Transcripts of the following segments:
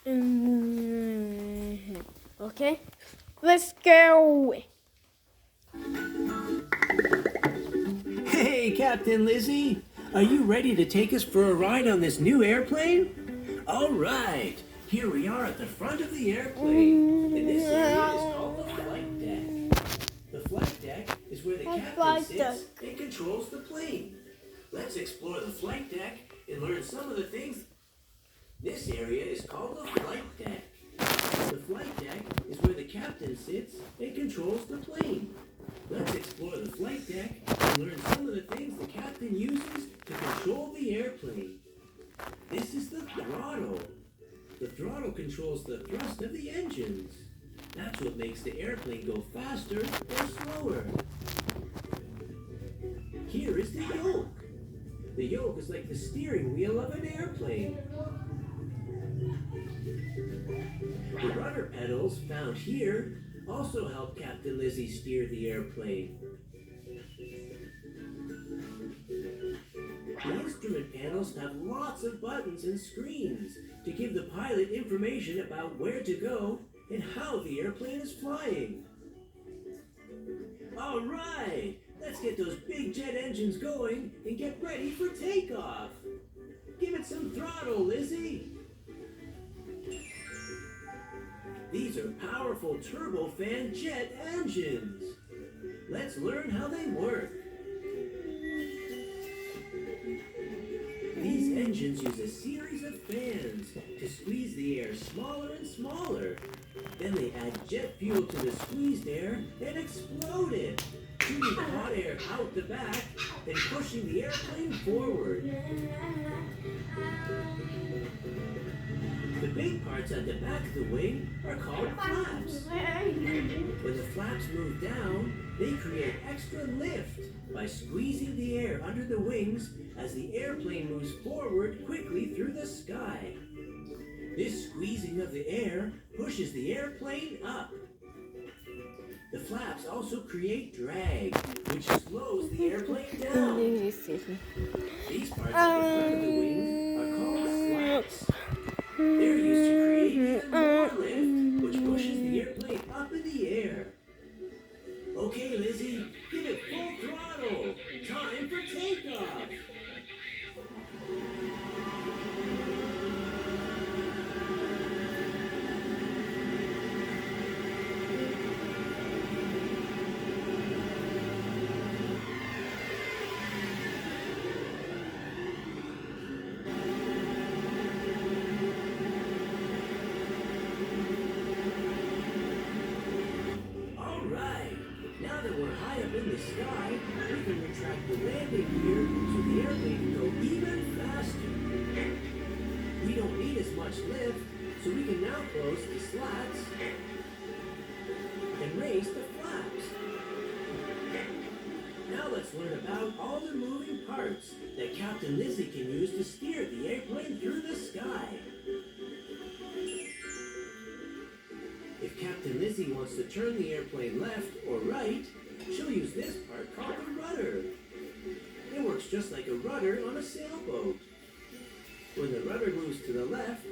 Okay, let's go. Hey, Captain Lizzie! Are you ready to take us for a ride on this new airplane? All right, here we are at the front of the airplane, and this area is called the flight deck. The flight deck is where the captain sits and controls the plane. Let's explore the flight deck and learn some of the things. This area is called the flight deck. The flight deck is where the captain sits and controls the plane. Let's explore the flight deck and learn some of the things the captain uses to control the airplane. This is the throttle. The throttle controls the thrust of the engines. That's what makes the airplane go faster or slower. Here is the yoke. The yoke is like the steering wheel of an airplane. The rudder pedals found here also help Captain Lizzie steer the airplane. The instrument panels have lots of buttons and screens to give the pilot information about where to go and how the airplane is flying. All right, let's get those big jet engines going and get ready for takeoff. Give it some throttle, Lizzie. These are powerful turbofan jet engines. Let's learn how they work. These engines use a series of fans to squeeze the air smaller and smaller. Then they add jet fuel to the squeezed air and explode it, shooting hot air out the back and pushing the airplane forward. The big parts at the back of the wing are called flaps. When the flaps move down, they create extra lift by squeezing the air under the wings as the airplane moves forward quickly through the sky. This squeezing of the air pushes the airplane up. The flaps also create drag, which slows the airplane down. These parts at the front of the wings are called slats. They're used to create even more lift, which pushes the airplane up in the air. Okay, Lizzie, give it full throttle. Time for takeoff. Now that we're high up in the sky, we can retract the landing gear so the airplane can go even faster. We don't need as much lift, so we can now close the slats and raise the flaps. Now let's learn about all the moving parts that Captain Lizzie can use to steer the airplane through the sky. If Captain Lizzie wants to turn the airplane left or right, she'll use this part called the rudder. It works just like a rudder on a sailboat. When the rudder moves to the left,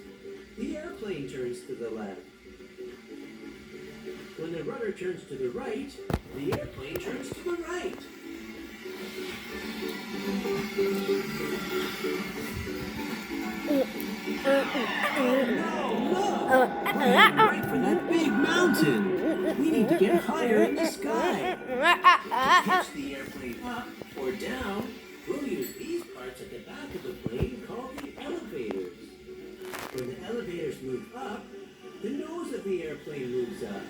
the airplane turns to the left. When the rudder turns to the right, the airplane turns to the right. Right for that big mountain. We need to get higher in the sky. To pitch the airplane up or down, we'll use these parts at the back of the plane called the elevators. When the elevators move up, the nose of the airplane moves up.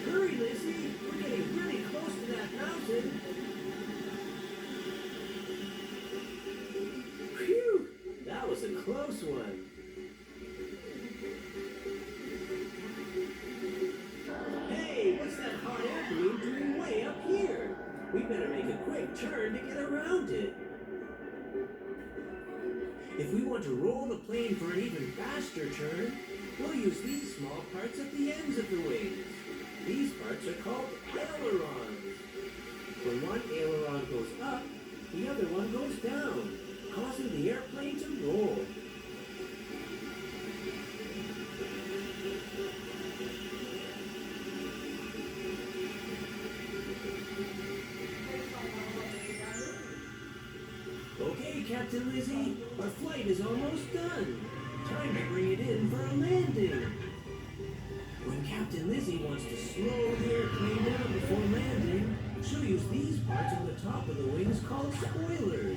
Hurry, Lizzie, we're getting really close to that mountain. Phew, that was a close one. Hey, what's that hot air balloon doing way up here? We better make a quick turn to get around it. If we want to roll the plane for an even faster turn, we'll use these small parts at the ends of the wings. These parts are called ailerons. When one aileron goes up, the other one goes down, causing the airplane to roll. Captain Lizzie. Our flight is almost done. Time to bring it in for a landing. When Captain Lizzie wants to slow the airplane down before landing, she'll use these parts on the top of the wings called spoilers.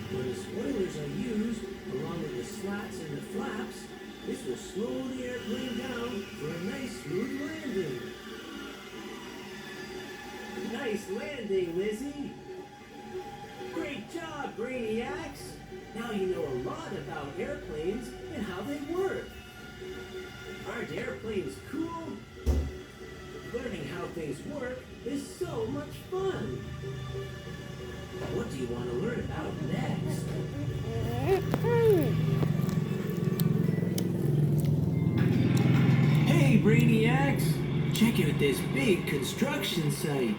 When the spoilers are used, along with the slats and the flaps, this will slow the airplane down for a nice smooth landing. Nice landing, Lizzie. Great job, Brainiacs. Now you know a lot about airplanes and how they work. Aren't airplanes cool? Learning how things work is so much fun. What do you want to learn about next? Hey, Brainiacs! Check out this big construction site.